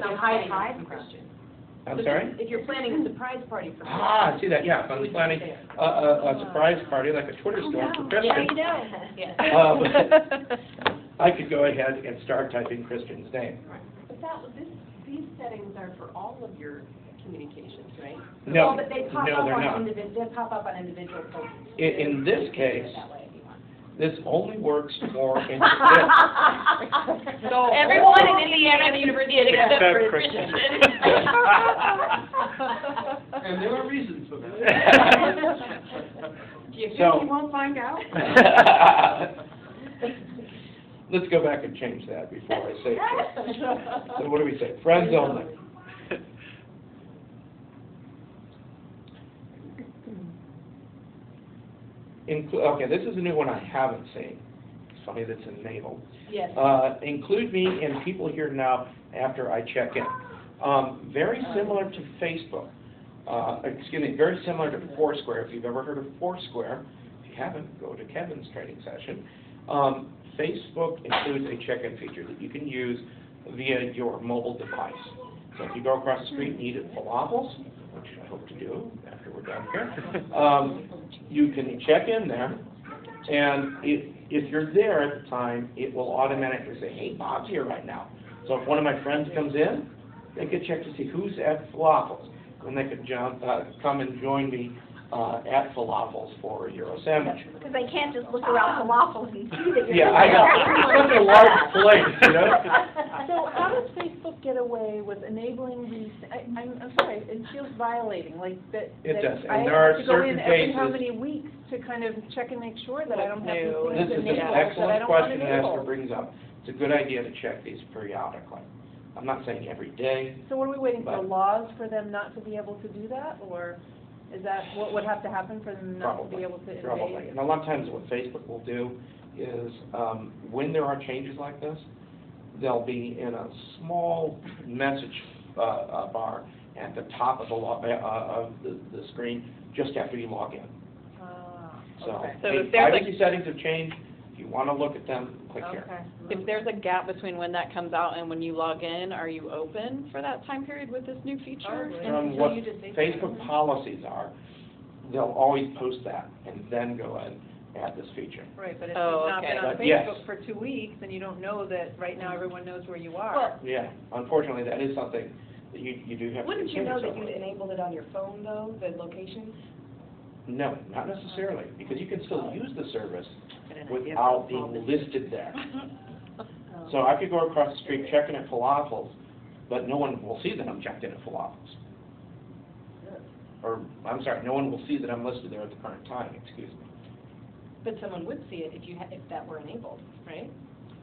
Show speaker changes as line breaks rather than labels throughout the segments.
Christian, I'm hiding from Christian.
I'm sorry?
If you're planning a surprise party for Christian.
Ah, I see that, yeah, if I'm planning a surprise party, like a Twitter storm for Christian. I could go ahead and start typing Christian's name.
But these settings are for all of your communications, right?
No,
Well, but they pop
no,
up
they're
on
not.
they pop up on individual posts.
In this case,
That way if you want.
this only works for
So everyone in Indiana University except for
Christian.
Christian.
And there are reasons for that.
Do you
So-
think you won't find out?
Let's go back and change that before I say it. So what do we say? Friends only. Okay, this is a new one I haven't seen. It's funny that's enabled.
Yes.
Include me and people here now after I check in. Very similar to Facebook. Excuse me, very similar to Foursquare. If you've ever heard of Foursquare, if you haven't, go to Kevin's training session. Facebook includes a check-in feature that you can use via your mobile device. So if you go across the street and eat at Falafels, which I hope to do after we're done here, you can check in there, and if you're there at the time, it will automatically say, hey, Bob's here right now. So if one of my friends comes in, they could check to see who's at Falafels, and they could come and join me at Falafels for a Euro sandwich.
Because I can't just look around falafels and see that you're
Yeah, I know. It's such a large place, you know?
So how does Facebook get away with enabling these, I'm sorry, it feels violating, like that.
It
that
does, and
I
there are
have to go in
certain
every how
cases-
many weeks to kind of check and make sure that I don't have
No.
these
This
things
is an
enabled that I
excellent
don't want
question Esther
enabled.
brings up. It's a good idea to check these periodically. I'm not saying every day.
So what are we waiting for,
But-
laws for them not to be able to do that, or is that what would have to happen for them not to
Probably.
be able to invade?
Probably. And a lot of times what Facebook will do is, when there are changes like this, they'll be in a small message bar at the top of the screen just after you log in.
Ah,
So,
okay.
So
hey,
if there's
privacy settings have changed. If you want to look at them, click here.
Okay.
If there's a gap between when that comes out and when you log in, are you open for that time period with this new feature?
Probably.
From what Facebook policies are, they'll always post that and then go and add this feature.
Right, but if
Oh,
you've not
okay.
been on
But yes.
Facebook for 2 weeks, and you don't know that right now everyone knows where you are.
Well,
Yeah, unfortunately, that is something that you do have to
wouldn't you
consider
know that
somewhat.
you'd enabled it on your phone, though, the locations?
No, not necessarily, because you can still use the service without being listed there. So I could go across the street checking at Falafels, but no one will see that I'm checked in at Falafels. Or, I'm sorry, no one will see that I'm listed there at the current time, excuse me.
But someone would see it if that were enabled, right?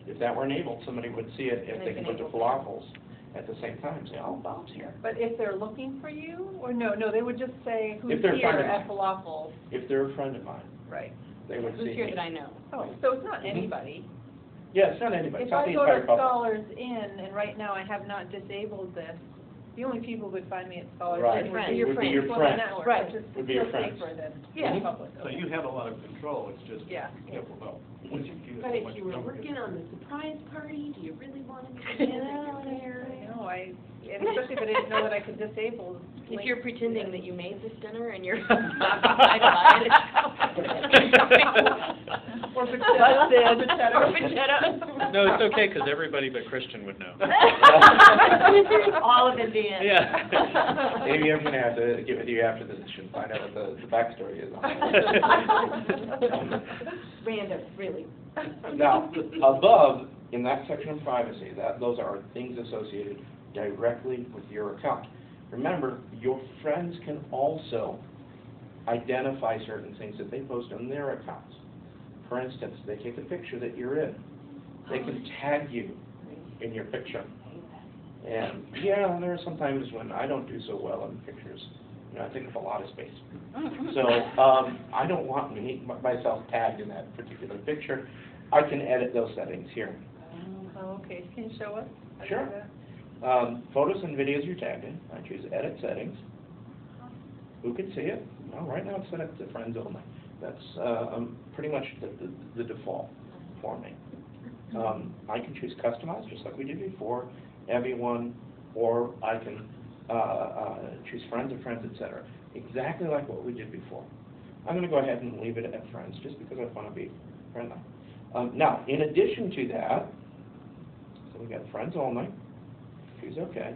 If that were enabled, somebody would see it if
And
they
it's
can put the
enabled.
Falafels at the same time, say, oh, Bob's here.
But if they're looking for you, or no, they would just say who's
If they're a
here
friend of
at
mine.
Falafel,
If they're a friend of mine,
right?
they would
Who's
see
here
me.
that I know?
Oh, so it's not
Mhm.
anybody.
Yeah, it's not anybody, it's
If
not
I
the
go
entire
to
public.
Scholars Inn, and right now I have not disabled this, the only people who would find me at Scholars
Right.
Inn
Friends.
would be your
Would be
friends.
your
Well,
friends.
then that works,
Right.
which is
Would be your
still
friends.
safer than
Yeah.
public.
So you have a lot of control, it's just
Yeah.
careful about what you do.
But if you were working on the surprise party, do you really want to be there?
No, and especially if I didn't know that I could disable.
If you're pretending that you made this dinner and you're
Or
Busted.
potato.
Or potato.
No, it's okay, because everybody but Christian would know.
All of it being.
Yeah.
Maybe I'm gonna have to get with you after this and find out what the backstory is on it.
Random, really.
Now, above, in that section of privacy, those are things associated directly with your account. Remember, your friends can also identify certain things that they post on their accounts. For instance, they take a picture that you're in. They can tag you in your picture. And yeah, there are some times when I don't do so well in pictures. You know, I take up a lot of space. So I don't want myself tagged in that particular picture. I can edit those settings here.
Oh, okay, can you show us? how to do
Sure.
that?
Photos and videos you're tagged in. I choose Edit Settings. Who can see it? Well, right now it's set up to friends only. That's pretty much the default for me. I can choose Customize, just like we did before. Everyone or I can choose friends of friends, etc. Exactly like what we did before. I'm going to go ahead and leave it at friends, just because I want to be friendly. Now, in addition to that, so we got friends only, choose OK.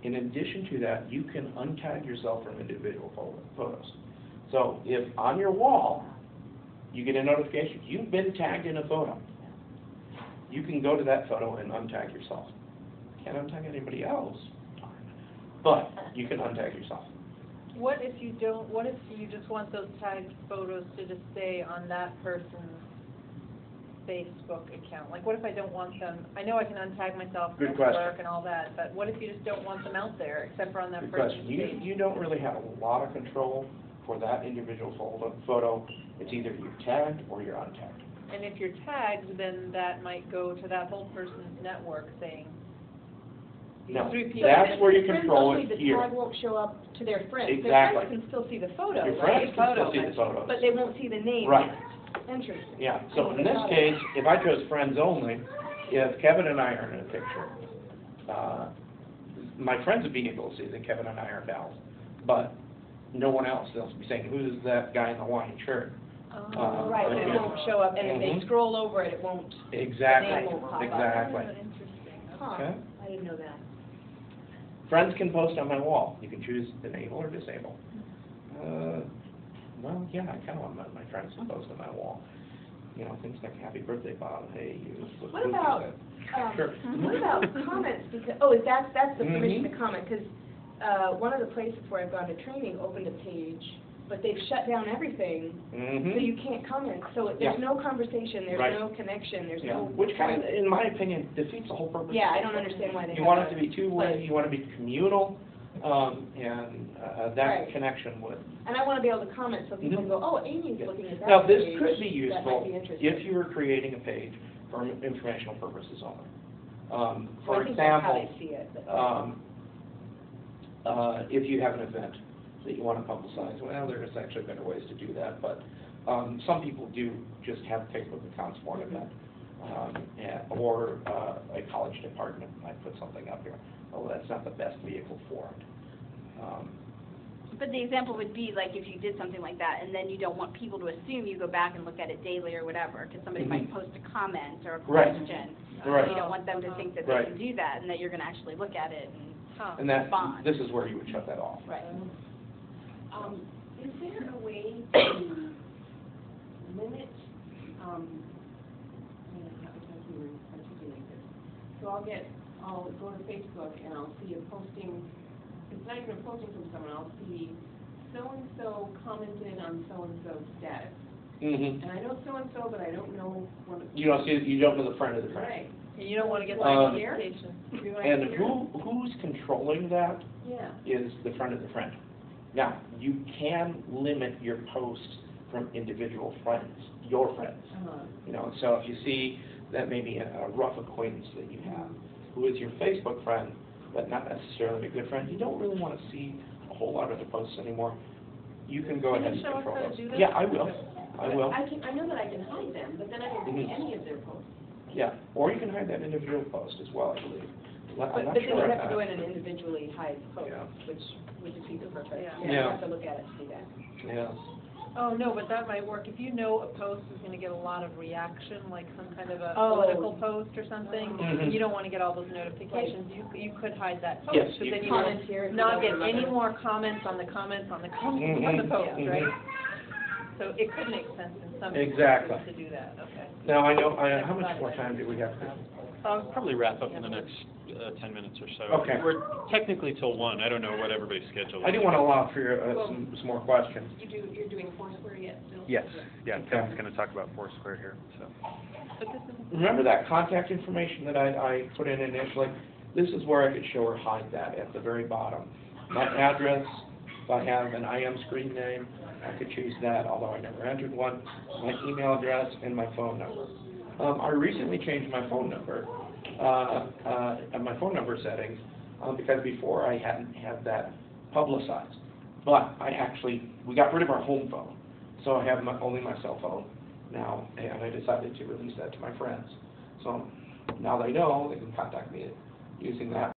In addition to that, you can untag yourself from individual photos. So if on your wall, you get a notification, you've been tagged in a photo, you can go to that photo and untag yourself. Can't untag anybody else, but you can untag yourself.
What if you don't, what if you just want those tagged photos to just stay on that person's Facebook account? Like, what if I don't want them, I know I can untag myself
Good
from
question.
work and all that, but what if you just don't want them out there, except for on that
Good
person's
question.
page?
You don't really have a lot of control for that individual photo. It's either you're tagged or you're untagged.
And if you're tagged, then that might go to that whole person's network saying, these
No,
3 people.
that's where you
Friends
control
only,
it
the
here.
tag won't show up to their friends.
Exactly.
Their friends can still see the photo,
Your
right?
friends can still see the photos.
But they won't see the name.
Right.
Interesting.
Yeah, so in this case, if I chose friends only, if Kevin and I are in a picture, my friends would be able to see that Kevin and I are pals, but no one else. They'll be saying, who's that guy in the Hawaiian shirt?
Right, but it
okay.
won't show up, and if
Mhm.
they scroll over it, it won't.
Exactly,
The name won't pop up.
exactly.
Huh,
Okay.
I didn't know that.
Friends can post on my wall. You can choose enable or disable. Well, yeah, I kind of want my friends to post on my wall. You know, things like happy birthday, Bob, hey, you.
What about,
Sure.
what about comments, because, that's the permission to comment, because, one of the places where I've gone to training opened a page, but they've shut down everything, so
Mm-hmm.
you can't comment, so there's
Yeah.
no conversation, there's
Right.
no connection, there's
Yeah,
no.
which kind of, in my opinion, defeats the whole purpose.
Yeah, I don't understand why they
You
have
want
a
it to be two-way,
place.
you want to be communal, and that
Right.
connection would.
And I want to be able to comment, so people
Mhm.
go, oh, Amy's looking at that
Now, this
page.
could be
That
useful
might be interesting.
if you were creating a page for informational purposes only.
Well,
For
I think that's how
example,
they see it, but.
if you have an event that you want to publicize, well, there's actually better ways to do that, but some people do just have Facebook accounts for an event. Or a college department might put something up here. Oh, that's not the best vehicle for it.
But the example would be like if you did something like that and then you don't want people to assume you go back and look at it daily or whatever, because somebody might post a comment or a
Right.
question.
Right.
You don't want them to think that
Right.
they can do that and that you're going to actually look at it
And that,
Bond.
this is where you would shut that off.
right.
Is there a way to limit, I can't even articulate this. So I'll go to Facebook and I'll see a posting, it's not even a posting from someone, I'll see so-and-so commented on so-and-so's status.
Mm-hmm.
And I know so-and-so, but I don't know what it's.
You don't know the friend of the friend.
Right.
And you don't want to get
Um,
the notification.
Do I
And
hear?
who's controlling that
Yeah.
is the friend of the friend. Now, you can limit your posts from individual friends, your friends. You know, so if you see that maybe a rough acquaintance that you have, who is your Facebook friend, but not necessarily a good friend, you don't really want to see a whole lot of their posts anymore. You can go
Can
ahead
you
and
show us
control
how to
those.
do that?
Yeah, I will. I will.
I know that I can hide them, but then I don't see
Mhm.
any of their posts.
Yeah, or you can hide that individual post as well, I believe. I'm
But
not
then
sure
you
on
have to
that.
go in and individually hide posts,
Yeah.
which is either perfect.
Yeah.
You
Yeah.
have to look at it to do that.
Yeah.
Oh, no, but that might work. If you know a post is going to get a lot of reaction, like some kind of a
Oh.
political post or something,
Mhm.
you don't want to get all those notifications. You could hide that post.
Yes,
But
you
then
could.
you will
Comment here,
not get
whatever.
any more comments on the comments on the comments on the
Mhm.
post,
Mhm.
right? So it could make sense in some
Exactly.
cases to do that, okay.
Now, I know, how much more time do we have?
Probably wrap up in the next 10 minutes or so.
Okay.
We're technically till 1. I don't know what everybody's schedule is.
I do want to allow for your, some more questions.
You're doing Foursquare yet still?
Yes, yeah,
Okay.
Kevin's going to talk about Foursquare here, so.
But this is,
Remember that contact information that I put in initially? This is where I could show or hide that at the very bottom. My address, if I have an IM screen name, I could choose that, although I never entered one. My email address and my phone number. I recently changed my phone number, my phone number settings, because before I hadn't had that publicized. But we got rid of our home phone, so I have only my cell phone now, and I decided to release that to my friends. So now they know they can contact me using that.